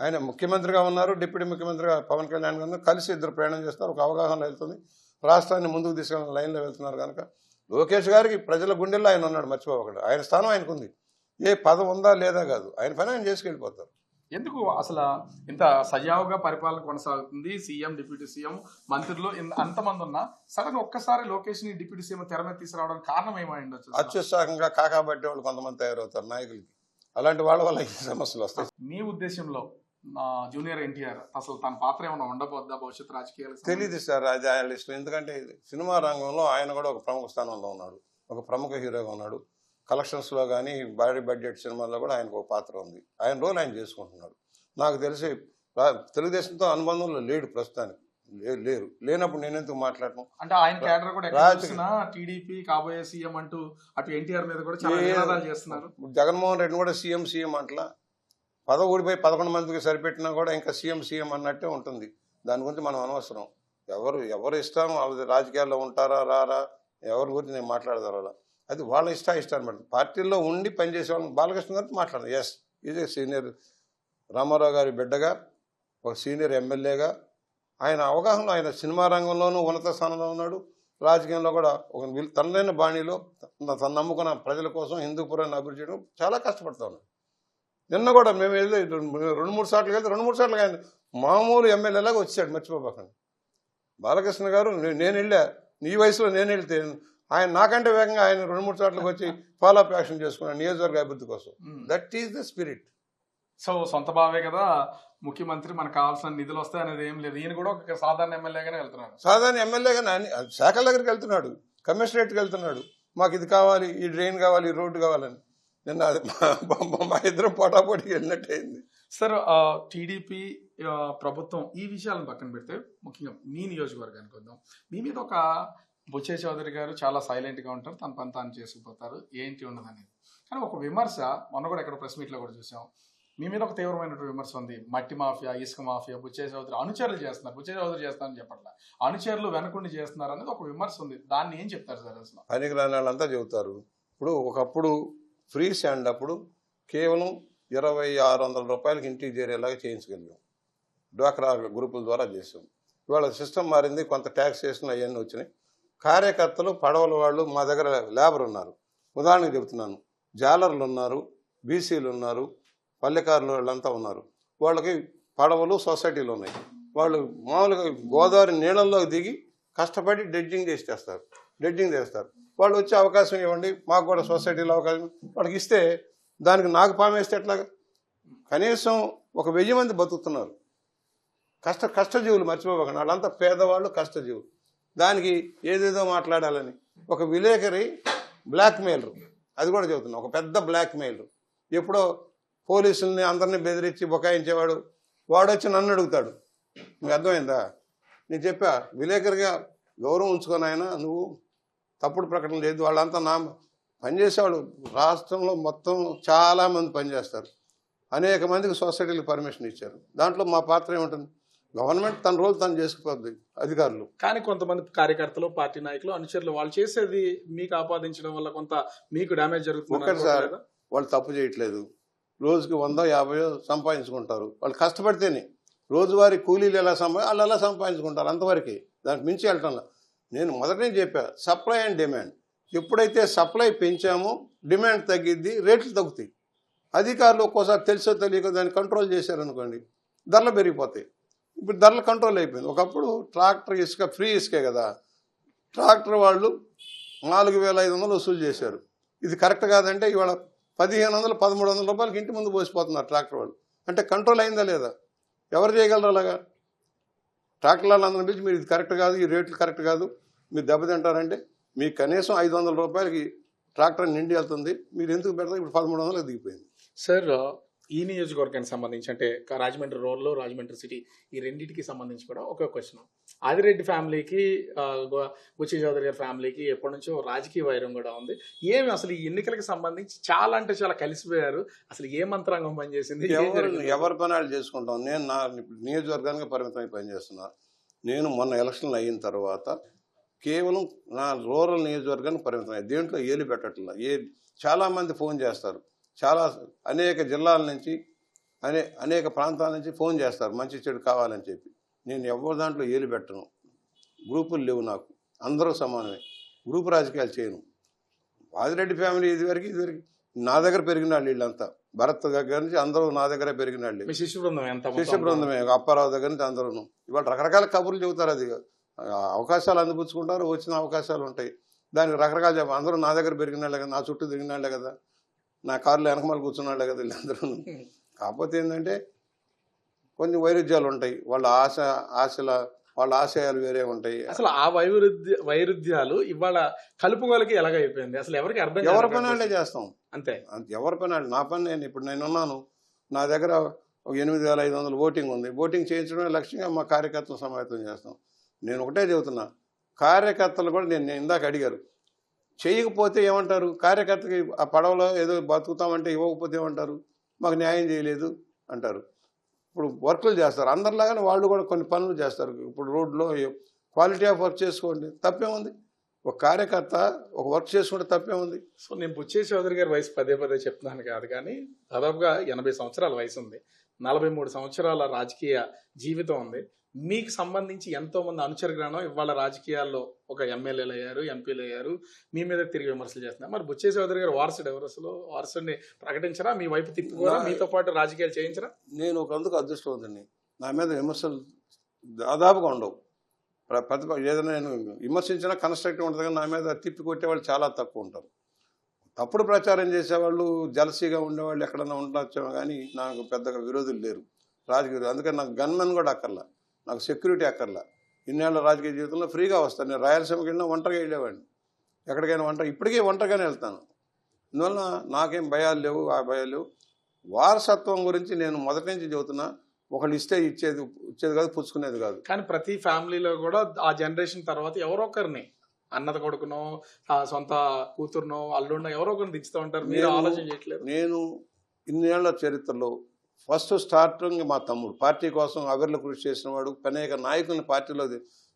ఆయన ముఖ్యమంత్రిగా ఉన్నారు, డిప్యూటీ ముఖ్యమంత్రిగా పవన్ కళ్యాణ్ గారు కలిసి ఇద్దరు ప్రయాణం చేస్తారు. ఒక అవగాహన వెళ్తుంది, రాష్ట్రాన్ని ముందుకు తీసుకెళ్ళిన లైన్లో వెళ్తున్నారు కనుక లోకేష్ గారికి ప్రజల గుండెల్లో ఆయన ఉన్నాడు, మర్చిపోకూడదు. ఆయన స్థానం ఆయనకుంది. ఏ పదం ఉందా లేదా కాదు, ఆయన పని ఆయన చేసుకెళ్ళిపోతారు. ఎందుకు అసలు ఇంత సజావుగా పరిపాలన కొనసాగుతుంది, సీఎం డిప్యూటీ సీఎం మంత్రులు అంతమంది ఉన్నా సడన్ ఒక్కసారి లోకేష్ ని డిప్యూటీ సీఎం తెర మీద తీసుకురావడానికి కారణం ఏమై ఉండొచ్చు? అత్యుత్సాహంగా కాకాబట్టే వాళ్ళు కొంతమంది తయారవుతారు నాయకులకి. అలాంటి వాళ్ళ వల్ల ఈ సమస్యలు వస్తాయి. మీ ఉద్దేశంలో జూనియర్ ఎన్టీఆర్ అసలు తన పాత్ర ఏమైనా ఉండబోద్దా భవిష్యత్ రాజకీయాలకు తెలియదు సార్, అది ఆయన ఇష్టం. ఎందుకంటే సినిమా రంగంలో ఆయన కూడా ఒక ప్రముఖ స్థానంలో ఉన్నాడు, ఒక ప్రముఖ హీరోగా ఉన్నాడు. కలెక్షన్స్లో కానీ భారీ బడ్జెట్ సినిమాల్లో కూడా ఆయనకు ఒక పాత్ర ఉంది. ఆయన రోల్ ఆయన చేసుకుంటున్నాడు. నాకు తెలిసి తెలుగుదేశంతో అనుబంధంలో లేడు ప్రస్తుతానికి, లేనప్పుడు నేను ఎందుకు మాట్లాడను. అంటే ఆయన క్యాడర్ కూడా ఎక్కడ చూసినా టీడీపీ కాబోయే సీఎం అంటూ అటు ఎన్టీఆర్ మీద కూడా చాలా నినాదాలు చేస్తున్నారు. జగన్మోహన్ రెడ్డి కూడా సీఎం అంటలా, ఊడిపోయి 11 మందికి సరిపెట్టినా కూడా ఇంకా సీఎం అన్నట్టే ఉంటుంది. దాని గురించి మనం అనవసరం. ఎవరు ఇష్టం రాజకీయాల్లో ఉంటారా రారా, ఎవరి గురించి నేను మాట్లాడతారు అలా, అది వాళ్ళ ఇష్టాలు అనమాట. పార్టీల్లో ఉండి పనిచేసే వాళ్ళని బాలకృష్ణ గారితో మాట్లాడదు. Yes, is a senior Rama Rao గారి బిడ్డగా, ఒక సీనియర్ ఎమ్మెల్యేగా ఆయన అవగాహనలో ఆయన సినిమా రంగంలోనూ ఉన్నత స్థానంలో ఉన్నాడు. రాజకీయంలో కూడా ఒక తనదైన బాణీలో తను నమ్ముకున్న ప్రజల కోసం హిందూపురాన్ని అభివృద్ధి చేయడం చాలా కష్టపడుతూ ఉన్నాడు. నిన్న కూడా మేము వెళ్ళి 2-3 సార్లు వెళ్తే 2-3 సార్లు ఆయన మామూలు ఎమ్మెల్యేలాగా వచ్చాడు, మర్చిపోకండి. బాలకృష్ణ గారు నేను వెళ్ళా, ఈ వయసులో నేను వెళ్తే ఆయన నాకంటే వేగంగా ఆయన 2-3 సార్లకు వచ్చి ఫాలో అప్ యాక్షన్ చేసుకున్నాడు నియోజకవర్గ అభివృద్ధి కోసం. That is the spirit. So సొంత బావే కదా ముఖ్యమంత్రి, మనకు కావాల్సిన నిధులు వస్తాయి అనేది ఏం లేదు. ఈయన కూడా ఒక సాధారణ ఎమ్మెల్యేగానే వెళ్తున్నాడు. సాధారణ ఎమ్మెల్యేగానే శాఖల దగ్గరికి వెళ్తున్నాడు, కమిషనరేట్కి వెళ్తున్నాడు. మాకు ఇది కావాలి, ఈ డ్రైన్ కావాలి, ఈ రోడ్డు కావాలని. నిన్న మా ఇద్దరం పోటాపోటీకి వెళ్ళినట్టు అయింది. సార్, టీడీపీ ప్రభుత్వం ఈ విషయాలను పక్కన పెడితే ముఖ్యంగా మీ నియోజకవర్గానికి వద్దాం. మీ మీద ఒక బుచ్చే చౌదరి గారు చాలా సైలెంట్గా ఉంటారు, తన పని తాను చేసుకుపోతారు, ఏంటి ఉండదనేది. కానీ ఒక విమర్శ మొన్న కూడా ఎక్కడ ప్రెస్ మీట్లో కూడా చూసాం, మీ మీద ఒక తీవ్రమైనటువంటి విమర్శ ఉంది. మట్టి మాఫియా, ఇసుక మాఫియా, బుచ్చే చౌదరి అనుచరులు చేస్తున్నారు, బుచ్చే చౌదరి చేస్తారని చెప్పట్లా, అనుచరులు వెనకుండి చేస్తున్నారు అనేది ఒక విమర్శ ఉంది. దాన్ని ఏం చెప్తారు సార్? అసలు పనికిరాని వాళ్ళంతా చెబుతారు. ఇప్పుడు ఒకప్పుడు ఫ్రీ స్టాండ్ అప్పుడు కేవలం 2600 రూపాయలకి ఇంటికి చేరేలాగా చేయించగలిగాం, డ్వాక్రా గ్రూపుల ద్వారా చేసాం. ఇవాళ సిస్టమ్ మారింది, కొంత ట్యాక్స్ చేసిన అవన్నీ వచ్చినాయి. కార్యకర్తలు, పడవల వాళ్ళు మా దగ్గర లేబర్ ఉన్నారు. ఉదాహరణకు చెబుతున్నాను, జాలర్లు ఉన్నారు, బీసీలు ఉన్నారు, పల్లెకారులు వాళ్ళంతా ఉన్నారు. వాళ్ళకి పడవలు సొసైటీలు ఉన్నాయి. వాళ్ళు మామూలుగా గోదావరి నీళ్ళల్లో దిగి కష్టపడి డ్రెడ్జింగ్ చేస్తారు. వాళ్ళు వచ్చే అవకాశం ఇవ్వండి, మాకు కూడా సొసైటీలో అవకాశం వాళ్ళకి ఇస్తే, దానికి నాకు పామేస్తే ఎట్లాగా? కనీసం ఒక 1000 మంది బతుకుతున్నారు. కష్టజీవులు మర్చిపోకండి, వాళ్ళంతా పేదవాళ్ళు, కష్టజీవులు. దానికి ఏదేదో మాట్లాడాలని ఒక విలేకరి బ్లాక్మెయిలర్, అది కూడా చెబుతున్నా, ఒక పెద్ద బ్లాక్మెయిలర్. ఎప్పుడో పోలీసుల్ని అందరినీ బెదిరించి బొకాయించేవాడు, వాడు వచ్చి నన్ను అడుగుతాడు. మీకు అర్థమైందా? నేను చెప్పా, విలేకరిగా గౌరవం ఉంచుకొని ఆయన నువ్వు తప్పుడు ప్రకటన లేదు. వాళ్ళంతా పనిచేసేవాళ్ళు రాష్ట్రంలో మొత్తం చాలామంది పనిచేస్తారు. అనేక మందికి సొసైటీలకు పర్మిషన్ ఇచ్చారు. దాంట్లో మా పాత్ర ఏముంటుంది? గవర్నమెంట్ తన రోజు తను చేసుకుపోద్ది, అధికారులు. కానీ కొంతమంది కార్యకర్తలు, పార్టీ నాయకులు, అనుచరులు వాళ్ళు చేసేది మీకు ఆపాదించడం వల్ల కొంత మీకు డ్యామేజ్ జరుగుతుంది. ఒకటి సార్, వాళ్ళు తప్పు చేయట్లేదు, రోజుకి 100-50 సంపాదించుకుంటారు. వాళ్ళు కష్టపడితేనే రోజువారీ కూలీలు వాళ్ళు ఎలా సంపాదించుకుంటారు, అంతవరకే, దానికి మించి వెళ్ళటంలా. నేను మొదటనే చెప్పా, సప్లై అండ్ డిమాండ్. ఎప్పుడైతే సప్లై పెంచామో డిమాండ్ తగ్గిద్ది, రేట్లు తగ్గుతాయి. అధికారులు ఒక్కోసారి తెలుసో తెలియక దాన్ని కంట్రోల్ చేశారనుకోండి, ధరలు పెరిగిపోతాయి. ఇప్పుడు ధరలు కంట్రోల్ అయిపోయింది. ఒకప్పుడు ట్రాక్టర్ ఇసుక ఫ్రీ ఇసుకే కదా, ట్రాక్టర్ వాళ్ళు 4500 వసూలు చేశారు. ఇది కరెక్ట్ కాదంటే ఇవాళ 1500-1300 రూపాయలకి ఇంటి ముందు పోసిపోతున్నారు ట్రాక్టర్ వాళ్ళు. అంటే కంట్రోల్ అయిందా లేదా? ఎవరు చేయగలరు అలాగా? ట్రాక్టర్ వాళ్ళందరిని పిలిచి మీరు ఇది కరెక్ట్ కాదు, ఈ రేట్లు కరెక్ట్ కాదు, మీరు దెబ్బతింటారంటే మీకు కనీసం 500 రూపాయలకి ట్రాక్టర్ నిండి వెళ్తుంది, మీరు ఎందుకు పెడతారు? ఇప్పుడు 1300 దిగిపోయింది. సార్, ఈ నియోజకవర్గానికి సంబంధించి అంటే రాజమండ్రి రోడ్లో, రాజమండ్రి సిటీ, ఈ రెండింటికి సంబంధించి కూడా ఒక క్వశ్చన్. ఆదిరెడ్డి ఫ్యామిలీకి, బుచ్చే చౌదరి గారి ఫ్యామిలీకి ఎప్పటి నుంచో రాజకీయ వైరం కూడా ఉంది. ఏమి అసలు ఈ ఎన్నికలకు సంబంధించి చాలా అంటే చాలా కలిసిపోయారు. అసలు ఏ మంత్రాంగం పనిచేసింది? ఎవరి పనాలు చేసుకుంటాం. నేను నా నియోజకవర్గానికి పరిమితమై పనిచేస్తున్నా. నేను మొన్న ఎలక్షన్లు అయిన తర్వాత కేవలం నా రూరల్ నియోజకవర్గానికి పరిమితమై, దేంట్లో ఏలు పెట్టట్లా. చాలామంది ఫోన్ చేస్తారు, అనేక జిల్లాల నుంచి, అనేక ప్రాంతాల నుంచి ఫోన్ చేస్తారు మంచి చెడు కావాలని చెప్పి. నేను ఎవరి దాంట్లో ఏలు పెట్టను. గ్రూపులు లేవు నాకు, అందరూ సమానమే. గ్రూపు రాజకీయాలు చేయను. ఆదిరెడ్డి ఫ్యామిలీ ఇదివరకు నా దగ్గర పెరిగిన వాళ్ళు, వీళ్ళంతా భరత్ దగ్గర నుంచి అందరూ నా దగ్గర పెరిగిన వాళ్ళు. శిష్య బృందమే, అప్పారావు దగ్గర నుంచి అందరూ. ఇవాళ రకరకాల కబుర్లు చెబుతారు. అది అవకాశాలు అందిపుచ్చుకుంటారు, వచ్చిన అవకాశాలు ఉంటాయి, దానికి రకరకాల చెప్పాలి. అందరూ నా దగ్గర పెరిగిన వాళ్ళే కదా, నా చుట్టూ తిరిగిన వాళ్ళే కదా, నా కారులో వెనకమాల కూర్చున్న వాళ్ళే కదా వీళ్ళందరూ. కాకపోతే ఏంటంటే కొన్ని వైరుధ్యాలు ఉంటాయి. వాళ్ళ ఆశయాలు వేరే ఉంటాయి. అసలు ఆ వైరుధ్యాలు ఇవాళ కలుపుగోలకి ఎలాగైపోయింది అసలు ఎవరికి అర్థం ఎవరి కానటువంటి పని వాళ్ళే విషయం. చేస్తాం. అంతే. ఎవరి పని వాళ్ళు. నా పని నేనున్నాను. నా దగ్గర 8,500 ఓటింగ్ ఉంది. ఓటింగ్ చేయించడమే లక్ష్యంగా మా కార్యకర్తలు సమాయత్తం చేస్తాం. నేను ఒకటే చెబుతున్నా, కార్యకర్తలు కూడా నేను ఇందాక అడిగారు, చేయకపోతే ఏమంటారు? కార్యకర్తకి ఆ పడవలో ఏదో బతుకుతామంటే ఇవ్వకపోతే ఏమంటారు? మాకు న్యాయం చేయలేదు అంటారు. ఇప్పుడు వర్కులు చేస్తారు, అందరిలాగానే వాళ్ళు కూడా కొన్ని పనులు చేస్తారు. ఇప్పుడు రోడ్లో క్వాలిటీ ఆఫ్ వర్క్ చేసుకోండి, తప్పే ఉంది. ఒక కార్యకర్త ఒక వర్క్ చేసుకుంటే తప్పే ఉంది. సో నేను బుచ్చే చౌదరి గారి వయసు పదే పదే చెప్తున్నాను కాదు, కానీ దాదాపుగా 80 సంవత్సరాల వయసు ఉంది, 43 సంవత్సరాల రాజకీయ జీవితం ఉంది. మీకు సంబంధించి ఎంతో మంది అనుచరగణం ఇవాళ రాజకీయాల్లో ఒక ఎమ్మెల్యేలు అయ్యారు, ఎంపీలు అయ్యారు, మీ మీద తిరిగి విమర్శలు చేస్తున్నారు. మరి బుచ్చే చౌదరి గారు వారసుడు ఎవరు? అసలు వారసుడిని ప్రకటించరా? మీ వైపు తిప్పుకోరా? మీతో పాటు రాజకీయాలు చేయించరా? నేను ఒక అందుకు అదృష్టవంతుడిని. నా మీద విమర్శలు దాదాపుగా ఉండవు. ఏదైనా నేను విమర్శించినా కన్స్ట్రక్టివ్ ఉంటుంది, కానీ నా మీద తిప్పి కొట్టేవాళ్ళు చాలా తక్కువ ఉంటారు. తప్పుడు ప్రచారం చేసేవాళ్ళు, జలసీగా ఉండేవాళ్ళు ఎక్కడన్నా ఉండొచ్చేమో, కానీ నాకు పెద్దగా విరోధులు లేరు రాజకీయ. అందుకని నాకు గన్మెన్ కూడా అక్కర్లా, నాకు సెక్యూరిటీ అక్కర్లా. ఇన్నేళ్ల రాజకీయ జీవితంలో ఫ్రీగా వస్తాను. నేను రాయలసీమకి వెళ్ళినా ఒంటరిగా వెళ్ళేవాడిని, ఎక్కడికైనా ఇప్పటికీ ఒంటరిగానే వెళ్తాను. అందువల్ల నాకేం భయాలు లేవు, ఆ భయాలు లేవు. వారసత్వం గురించి నేను మొదటి నుంచి చెబుతున్నా, ఒకళ్ళు ఇస్తే ఇచ్చేది కాదు, పుచ్చుకునేది కాదు. కానీ ప్రతి ఫ్యామిలీలో కూడా ఆ జనరేషన్ తర్వాత ఎవరో ఒకరిని, అన్నది కొడుకునో, సొంత కూతురునో, అల్లుడినో ఎవరో ఒకరిని దించుతూ ఉంటారు. మీరు ఆలోచన చేయట్లేదు? నేను ఇన్నేళ్ల చరిత్రలో ఫస్ట్ స్టార్టింగ్ మా తమ్ముడు పార్టీ కోసం అవిర్లు కృషి చేసిన వాడు, అనేక నాయకుల్ని పార్టీలో,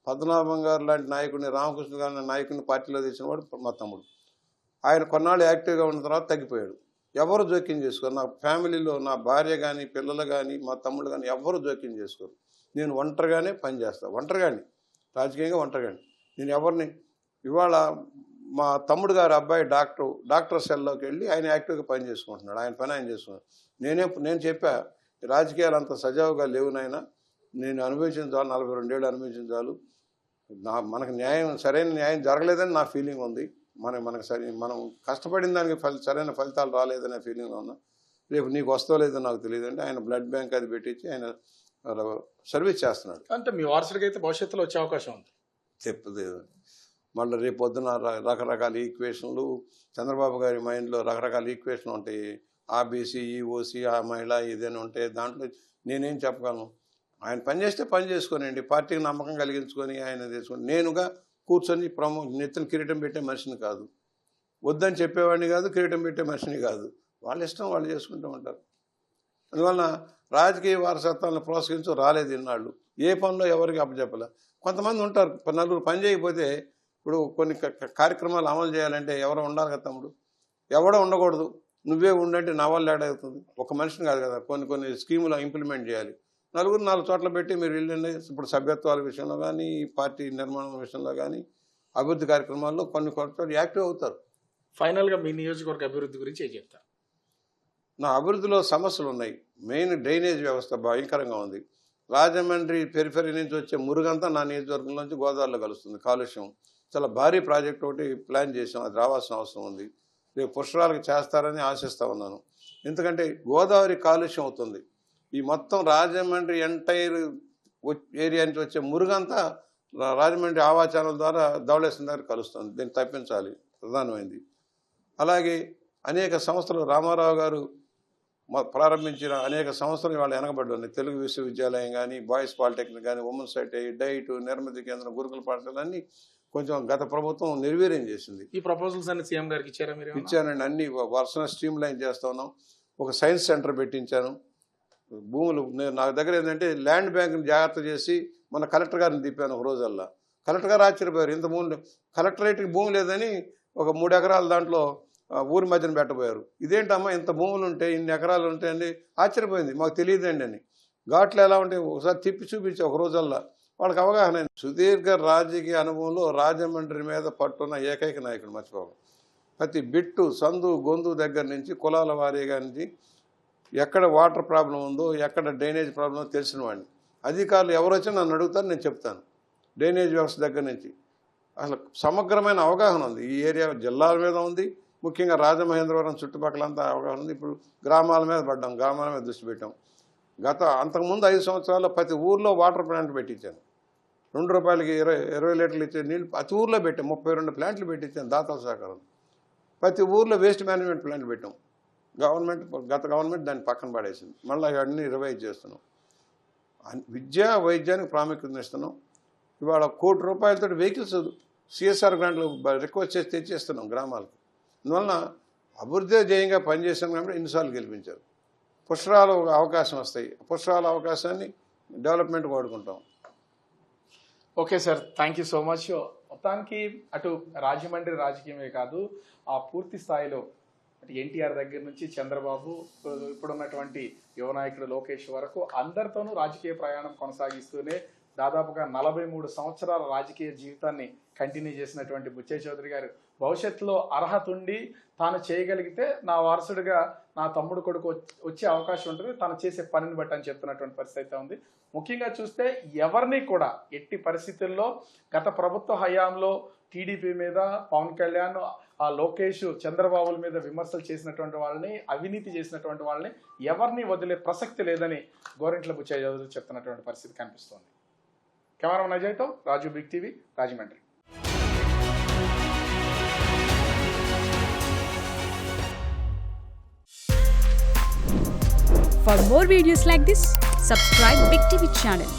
పద్మనాభం గారు లాంటి నాయకుడిని, రామకృష్ణ గారి నాయకుడిని పార్టీలో తెచ్చిన వాడు మా తమ్ముడు. ఆయన కొన్నాళ్ళు యాక్టివ్గా ఉన్న తర్వాత తగ్గిపోయాడు. ఎవరు జోక్యం చేసుకోరు. నా ఫ్యామిలీలో నా భార్య కానీ, పిల్లలు కానీ, మా తమ్ముడు కానీ ఎవరు జోక్యం చేసుకోరు. నేను ఒంటరిగానే పనిచేస్తాను, ఒంటరిగాని రాజకీయంగా ఒంటరిగాని. నేను ఎవరిని, ఇవాళ మా తమ్ముడు గారి అబ్బాయి డాక్టర్ సెల్లోకి వెళ్ళి ఆయన యాక్టివ్గా పని చేసుకుంటున్నాడు, ఆయన పని ఆయన చేసుకున్నాడు. నేను చెప్పా, రాజకీయాలు అంత సజావుగా లేవు నాయన, నేను అనుభవించాలు 42 ఏళ్ళు అనుభవించాలు, మనకు సరైన న్యాయం జరగలేదని నా ఫీలింగ్ ఉంది. మనం కష్టపడిన దానికి సరైన ఫలితాలు రాలేదనే ఫీలింగ్లో ఉన్నా. రేపు నీకు వస్తో లేదో నాకు తెలియదు అంటే ఆయన బ్లడ్ బ్యాంక్ అది పెట్టించి ఆయన సర్వీస్ చేస్తున్నాడు. అంటే మీ వారసుడికి అయితే భవిష్యత్తులో వచ్చే అవకాశం ఉంది. చెప్తుంది మళ్ళీ రేపు పొద్దున రకరకాల ఈక్వేషన్లు, చంద్రబాబు గారి మైండ్లో రకరకాల ఈక్వేషన్లు ఉంటాయి. ఆబీసీ, ఈఓసీ, ఆ మహిళ ఇదేనా ఉంటాయి. దాంట్లో నేనేం చెప్పగలను? ఆయన పని చేస్తే పని చేసుకోనండి, పార్టీకి నమ్మకం కలిగించుకొని ఆయన తీసుకొని. నేనుగా కూర్చొని నెత్తిన కిరీటం పెట్టే మనిషిని కాదు, వద్దని చెప్పేవాడిని కాదు, కిరీటం పెట్టే మనిషిని కాదు. వాళ్ళ ఇష్టం వాళ్ళు చేసుకుంటూ ఉంటారు. అందువలన రాజకీయ వారసత్వాలను ప్రోత్సహించు రాలేదు ఇన్నాళ్ళు. ఏ పనిలో ఎవరికి అప్పచెప్పలే. కొంతమంది ఉంటారు, నలుగురు పని చేయకపోతే, ఇప్పుడు కొన్ని కార్యక్రమాలు అమలు చేయాలంటే ఎవరో ఉండాలి కదా తమ్ముడు, ఎవడో ఉండకూడదు. నువ్వే ఉండంటే నా వల్ల ఏడవుతుంది. ఒక మనిషిని కాదు కదా, కొన్ని స్కీములు ఇంప్లిమెంట్ చేయాలి. నలుగురు 4 చోట్ల పెట్టి మీరు వెళ్ళండి. ఇప్పుడు సభ్యత్వాల విషయంలో కానీ, పార్టీ నిర్మాణం విషయంలో కానీ, అభివృద్ధి కార్యక్రమాల్లో కొన్ని చోట్ల యాక్టివ్ అవుతారు. ఫైనల్గా మీ నియోజకవర్గ అభివృద్ధి గురించి ఏం చెప్తారు? నా అభివృద్ధిలో సమస్యలు ఉన్నాయి. మెయిన్ డ్రైనేజ్ వ్యవస్థ భయంకరంగా ఉంది. రాజమండ్రి పెరిఫెరీ నుంచి వచ్చే మురుగంతా నా నియోజకవర్గం నుంచి గోదావరిలో కలుస్తుంది. కాలుష్యం చాలా భారీ ప్రాజెక్ట్ ఒకటి ప్లాన్ చేసాం, అది రావాల్సిన అవసరం ఉంది. రేపు పుష్కరాలకు చేస్తారని ఆశిస్తూ ఉన్నాను. ఎందుకంటే గోదావరి కాలుష్యం అవుతుంది. ఈ మొత్తం రాజమండ్రి ఎంటైర్ ఏరియా నుంచి వచ్చే మురుగంతా రాజమండ్రి ఆవాచారం ద్వారా ధవళేశ్వరం దగ్గర కలుస్తుంది. దీన్ని తప్పించాలి, ప్రధానమైంది. అలాగే అనేక సంస్థలు రామారావు గారు ప్రారంభించిన అనేక సంస్థలు వాళ్ళు వెనకబడి ఉన్నాయి. తెలుగు విశ్వవిద్యాలయం కానీ, బాయ్స్ పాలిటెక్నిక్ కానీ, ఉమెన్స్ ఐటీ, డైట్, నిర్మితి కేంద్రం, గురుకుల పాఠశాల అన్నీ కొంచెం గత ప్రభుత్వం నిర్వీర్యం చేసింది. ఈ ప్రపోజల్స్ అన్ని సీఎం గారికి ఇచ్చారా మీరు? ఇచ్చానండి. అన్ని వర్షన స్ట్రీమ్ లైన్ చేస్తా ఉన్నాం. ఒక సైన్స్ సెంటర్ పెట్టించాను. భూములు నా దగ్గర ఏంటంటే ల్యాండ్ బ్యాంక్ని జాగ్రత్త చేసి మన కలెక్టర్ గారిని తిప్పాను ఒక రోజల్లా. కలెక్టర్ గారు ఆశ్చర్యపోయారు, ఇంత భూములు కలెక్టరేట్కి భూమి లేదని ఒక 3 ఎకరాలు దాంట్లో ఊరి మధ్యన పెట్టబోయారు. ఇదేంటమ్మా ఇంత భూములు ఉంటే, ఇన్ని ఎకరాలు ఉంటాయండి? ఆశ్చర్యపోయింది, మాకు తెలియదండి అని. ఘాట్లు ఎలా ఉంటాయి ఒకసారి తిప్పి చూపించి ఒక రోజల్లా వాళ్ళకి అవగాహన. సుదీర్ఘ రాజకీయ అనుభవంలో రాజమండ్రి మీద పట్టున్న ఏకైక నాయకుడు, మర్చిపోవాలి. ప్రతి బిట్టు, సందు, గొంతు దగ్గర నుంచి కులాల వారీగా నుంచి ఎక్కడ వాటర్ ప్రాబ్లం ఉందో, ఎక్కడ డ్రైనేజ్ ప్రాబ్లం తెలిసిన వాడిని. అధికారులు ఎవరు వచ్చినా నన్ను అడుగుతారు, నేను చెప్తాను. డ్రైనేజ్ వ్యవస్థ దగ్గర నుంచి అసలు సమగ్రమైన అవగాహన ఉంది. ఈ ఏరియా జిల్లాల మీద ఉంది, ముఖ్యంగా రాజమహేంద్రవరం చుట్టుపక్కలంతా అవగాహన ఉంది. ఇప్పుడు గ్రామాల మీద పడ్డాం, గ్రామాల మీద దృష్టి పెట్టాం. అంతకుముందు 5 సంవత్సరాల్లో ప్రతి ఊర్లో వాటర్ ప్లాంట్ పెట్టించాను. 2 రూపాయలకి 20 లీటర్లు ఇచ్చే నీళ్ళు ప్రతి ఊర్లో పెట్టాం. 32 ప్లాంట్లు పెట్టించాను దాతల సహకారం. ప్రతి ఊర్లో వేస్ట్ మేనేజ్మెంట్ ప్లాంట్లు పెట్టాం. గత గవర్నమెంట్ దాన్ని పక్కన పడేసింది. మళ్ళీ అవన్నీ రివైజ్ చేస్తున్నాం. విద్య వైద్యానికి ప్రాముఖ్యత ఇస్తున్నాం. ఇవాళ 1 కోటి రూపాయలతో వెహికల్స్ సిఎస్ఆర్ గ్రాంట్లు రిక్వెస్ట్ చేసి తెచ్చిస్తున్నాం గ్రామాలకు. అందువలన అభివృద్ధి ధ్యేయంగా పనిచేసాం కాబట్టి ఇన్నిసార్లు గెలిపించారు. పుష్కరాలు అవకాశం వస్తాయి. పుష్కరాల అవకాశాన్ని డెవలప్మెంట్ వాడుకుంటాం. Okay sir, thank you so much. మొత్తానికి అటు రాజమండ్రి రాజకీయమే కాదు, ఆ పూర్తి స్థాయిలో అటు ఎన్టీఆర్ దగ్గర నుంచి చంద్రబాబు, ఇప్పుడున్నటువంటి యువ నాయకుడు లోకేష్ వరకు అందరితోనూ రాజకీయ ప్రయాణం కొనసాగిస్తూనే దాదాపుగా 43 సంవత్సరాల రాజకీయ జీవితాన్ని కంటిన్యూ చేసినటువంటి బుచ్చయ్య చౌదరి గారు భవిష్యత్తులో అర్హత ఉండి తాను చేయగలిగితే నా వారసుడిగా నా తమ్ముడు కొడుకు వచ్చే అవకాశం ఉంటుంది, తను చేసే పనిని బట్టి అని చెప్తున్నటువంటి పరిస్థితి అయితే ఉంది. ముఖ్యంగా చూస్తే ఎవరిని కూడా ఎట్టి పరిస్థితుల్లో గత ప్రభుత్వ హయాంలో టీడీపీ మీద పవన్ కళ్యాణ్, ఆ లోకేష్, చంద్రబాబుల మీద విమర్శలు చేసినటువంటి వాళ్ళని, అవినీతి చేసినటువంటి వాళ్ళని ఎవరిని వదిలే ప్రసక్తి లేదని గోరంట్ల బుచ్చయ్య చౌదరి చెప్తున్నటువంటి పరిస్థితి కనిపిస్తోంది. కెమెరామెన్ అజయ్తో Raju, big TV, Rajahmundry. For more videos like this, subscribe Big TV channel.